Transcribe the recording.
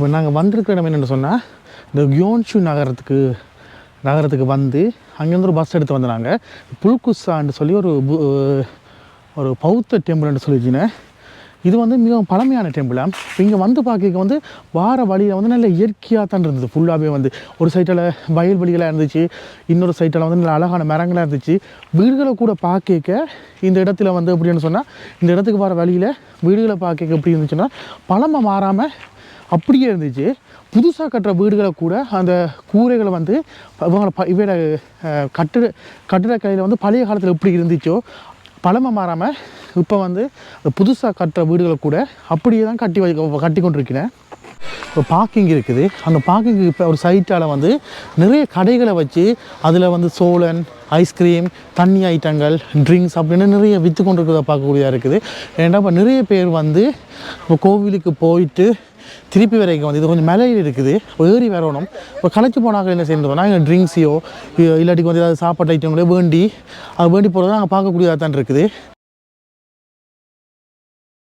இப்போ நாங்கள் வந்திருக்கிற இடம் என்னென்னு சொன்னால் இந்த கியோன்ஷு நகரத்துக்கு வந்து அங்கேருந்து ஒரு பஸ் எடுத்து வந்தாங்க. புல்குசான்னு சொல்லி ஒரு பௌத்த டெம்பிள்னு சொல்லிச்சினேன். இது வந்து மிகவும் பழமையான டெம்பிளாக. இப்போ இங்கே வந்து பார்க்க வந்து வார வழியில் வந்து நல்ல இயற்கையாக தான் இருந்தது. ஃபுல்லாகவே வந்து ஒரு சைட்டில் வயல்வெளிகளாக இருந்துச்சு, இன்னொரு சைட்டில் வந்து நல்ல அழகான மரங்களாக இருந்துச்சு. வீடுகளை கூட பார்க்க இந்த இடத்துல வந்து எப்படின்னு சொன்னால், இந்த இடத்துக்கு வர வழியில் வீடுகளை பார்க்க எப்படி இருந்துச்சுன்னா பழமை மாறாமல் அப்படியே இருந்துச்சு. புதுசாக கட்டுற வீடுகளை கூட அந்த கூரைகளை வந்து இவங்கள கட்டிடக்கலையில் வந்து பழைய காலத்தில் எப்படி இருந்துச்சோ பழமை மாறாமல் இப்போ வந்து புதுசாக கட்டுற வீடுகளை கூட அப்படியே தான் கட்டி கொண்டிருக்கிறேன். இப்போ பார்க்கிங் இருக்குது. அந்த பார்க்கிங்கு இப்போ ஒரு சைட்டால் வந்து நிறைய கடைகளை வச்சு அதில் வந்து சோளன், ஐஸ்கிரீம், தண்ணி ஐட்டங்கள், ட்ரிங்க்ஸ் அப்படின்னு நிறைய விற்று கொண்டு இருக்கிறத பார்க்கக்கூடியதாக இருக்குது. ஏன்னா இப்போ நிறைய பேர் வந்து இப்போ கோவிலுக்கு போயிட்டு திருப்பி வரைக்கும் வந்து இது கொஞ்சம் மலையில் இருக்குது, ஏறி வரணும். இப்போ களைச்சி போனாங்க என்ன செய்யணும்னா இங்கே ட்ரிங்க்ஸையோ இல்லாட்டிக்கு வந்து ஏதாவது சாப்பாட்டு ஐட்டங்களோ வேண்டி போகிறதா நாங்கள் பார்க்கக்கூடியதாக தான் இருக்குது.